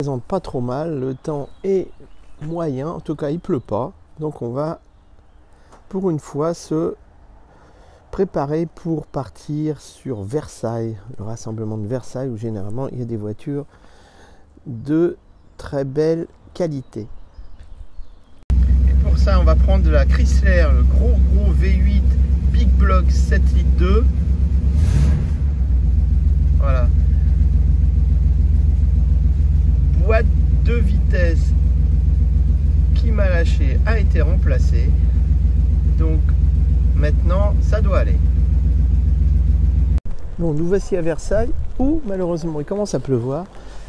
présente pas trop mal, le temps est moyen, en tout cas il pleut pas, donc on va pour une fois se préparer pour partir sur Versailles, le rassemblement de Versailles où généralement il y a des voitures de très belle qualité. Et pour ça on va prendre de la Chrysler, le gros V8 Big Block 7 litres 2. Voilà. Boîte de vitesse qui m'a lâché a été remplacée. Donc maintenant ça doit aller. Bon, nous voici à Versailles où malheureusement il commence à pleuvoir.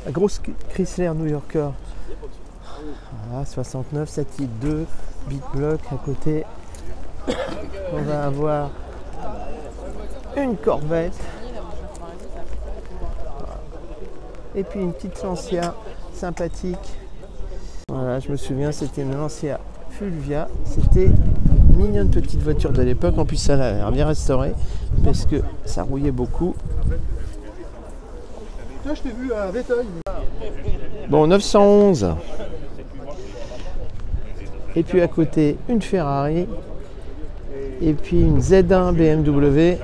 La grosse Chrysler New Yorker. Voilà, 69, 7 litres 2, Big Block à côté. On va avoir une Corvette. Et puis une petite Lancia sympathique. Voilà, je me souviens, c'était une Lancia Fulvia. C'était une mignonne petite voiture de l'époque. En plus, ça a l'air bien restaurée parce que ça rouillait beaucoup. Toi, je t'ai vu à Vétogne. Bon, 911. Et puis à côté, une Ferrari. Et puis une Z1 BMW.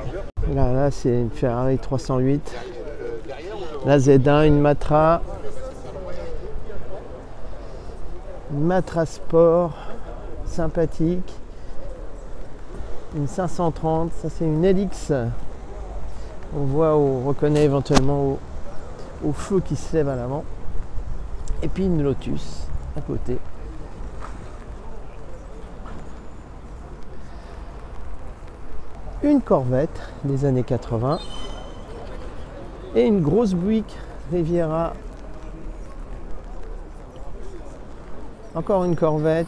Là c'est une Ferrari 308. La Z1, une Matra. Une Matra Sport sympathique. Une 530. Ça, c'est une LX. On voit, on reconnaît éventuellement au feu qui se lève à l'avant. Et puis une Lotus à côté. Une Corvette des années 80 et une grosse Buick Riviera. Encore une Corvette,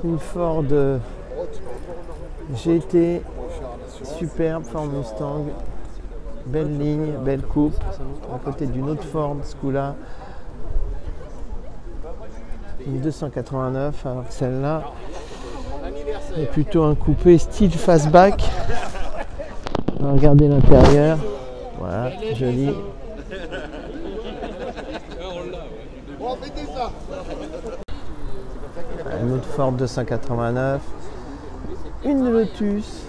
une Ford GT superbe, Ford Mustang, belle ligne, belle coupe, à côté d'une autre Ford, ce coup-là, une 289, alors que celle-là est plutôt un coupé style fastback. On va regarder l'intérieur. Voilà, joli. Une autre Ford 289. Une Lotus.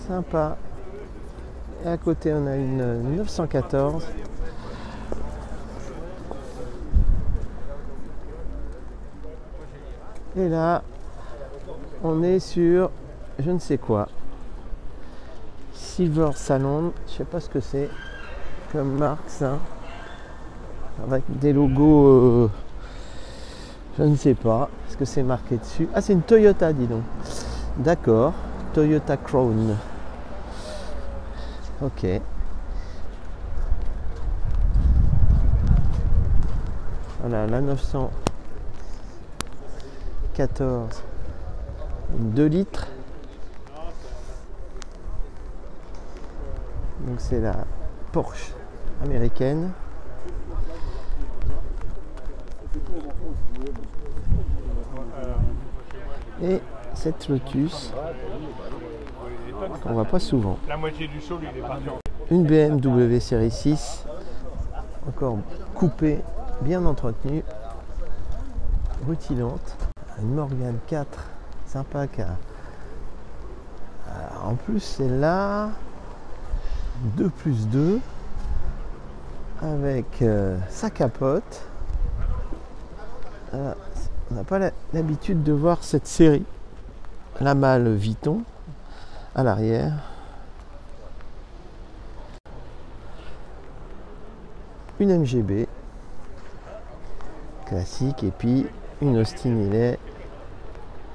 Sympa. Et à côté, on a une 914. Et là, on est sur je ne sais quoi. Silver Salon, je sais pas ce que c'est comme marque ça. Avec des logos, je ne sais pas ce que c'est marqué dessus. Ah, c'est une Toyota, dis donc. D'accord, Toyota Crown. Ok. Voilà, la 914. Une 2 litres. Donc c'est la Porsche américaine. Et cette Lotus qu'on voit pas souvent. Une BMW série 6, encore coupée, bien entretenue, rutilante. Une Morgan 4, sympa. En plus c'est là 2+2 avec sa capote. On n'a pas l'habitude de voir cette série. La malle Vuitton à l'arrière. Une MGB classique et puis une Austin Hillet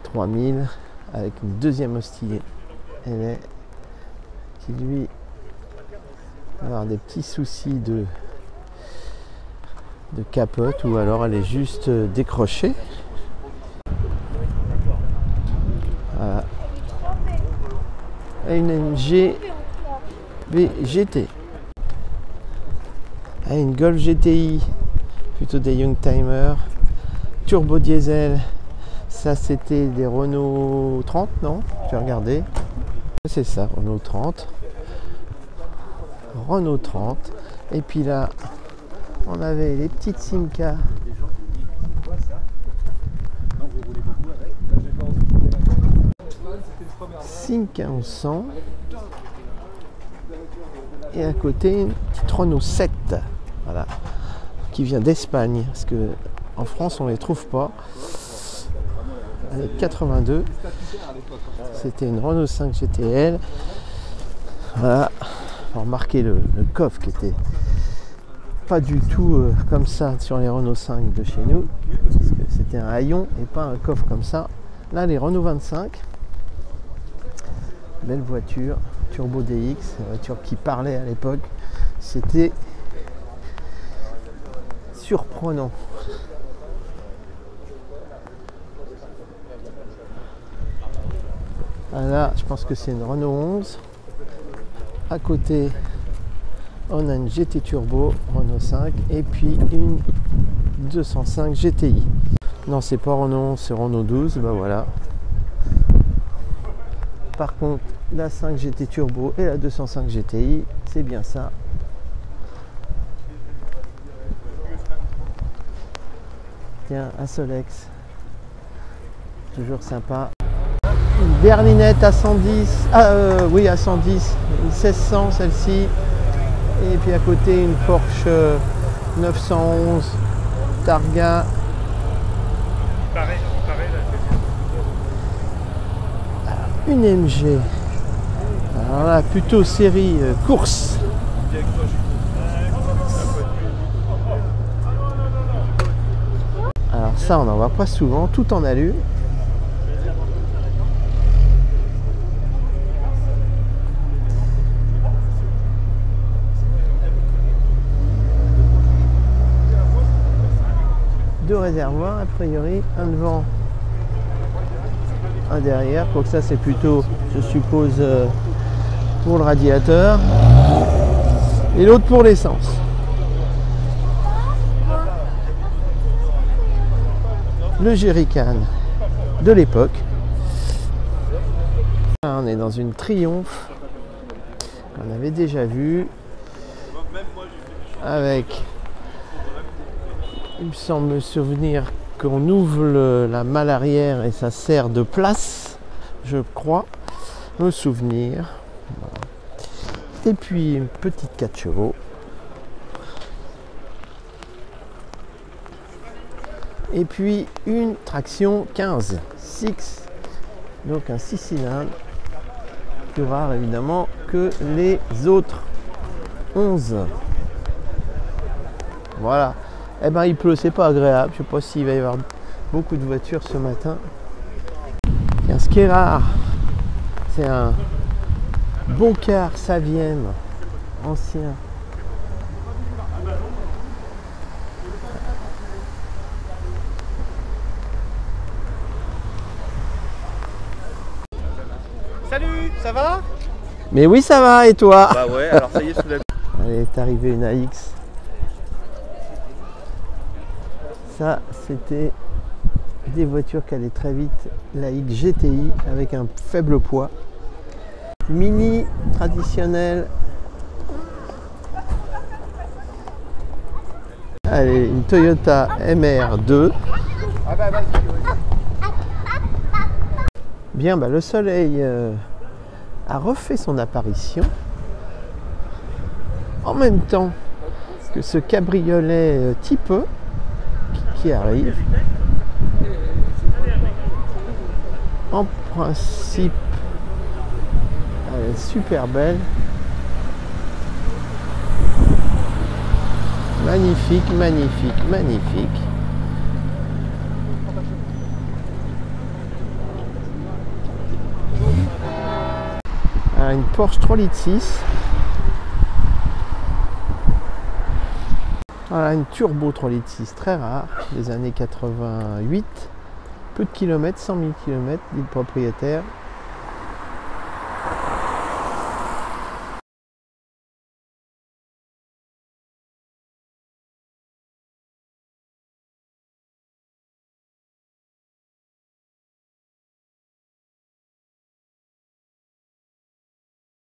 3000 avec une deuxième Austin Hillet qui lui va avoir des petits soucis de capote ou alors elle est juste décrochée. Voilà. Et une GT. Et une Golf GTI, plutôt des Youngtimer. Turbo diesel, ça c'était des Renault 30, non? Je vais regarder. C'est ça, Renault 30. Renault 30. Et puis là, on avait les petites Simca. Simca 1100. Et à côté, une petite Renault 7. Voilà. Qui vient d'Espagne. Parce que en France, on ne les trouve pas. Elle est 82. C'était une Renault 5 GTL. Voilà. Remarquez le coffre qui était pas du tout comme ça sur les Renault 5 de chez nous, parce que c'était un haillon et pas un coffre comme ça. Là, les Renault 25, belle voiture, Turbo DX, une voiture qui parlait à l'époque, c'était surprenant. Là, je pense que c'est une Renault 11. À côté, on a une GT Turbo Renault 5 et puis une 205 GTI. Non, c'est pas Renault 11, c'est Renault 12. Ben voilà. Par contre, la 5 GT Turbo et la 205 GTI, c'est bien ça. Tiens, un Solex. Toujours sympa. Une berlinette à 110, oui à 110, une 1600 celle-ci, et puis à côté une Porsche 911 Targa. Une MG, alors là plutôt série course. Alors ça on n'en voit pas souvent, tout en alu. Deux réservoirs a priori, un devant, un derrière, donc ça c'est plutôt, je suppose, pour le radiateur, et l'autre pour l'essence. Le jerrycan de l'époque. On est dans une Triumph qu'on avait déjà vu, avec, il me semble me souvenir qu'on ouvre la malle arrière et ça sert de place, je crois, me souvenir. Voilà. Et puis une petite 4 chevaux. Et puis une traction 15, 6, donc un 6 cylindres, plus rare évidemment que les autres 11. Voilà. Eh ben il pleut, c'est pas agréable. Je sais pas s'il va y avoir beaucoup de voitures ce matin. Et ce qui est rare, c'est un Bocar Savienne ancien. Salut, ça va? Mais oui, ça va, et toi? Bah ouais, alors ça y est, sous la... Elle est arrivée une AX. Ça, c'était des voitures qui allaient très vite. La X GTI avec un faible poids. Mini traditionnel. Allez, une Toyota MR2. Bien, bah, le soleil a refait son apparition en même temps que ce cabriolet type E qui arrive. En principe, elle est super belle. Magnifique, magnifique, magnifique. Alors, une Porsche 3,6 litres. Voilà, une turbo 3,6 litres, très rare, des années 88. Peu de kilomètres, 100 000 km, dit le propriétaire.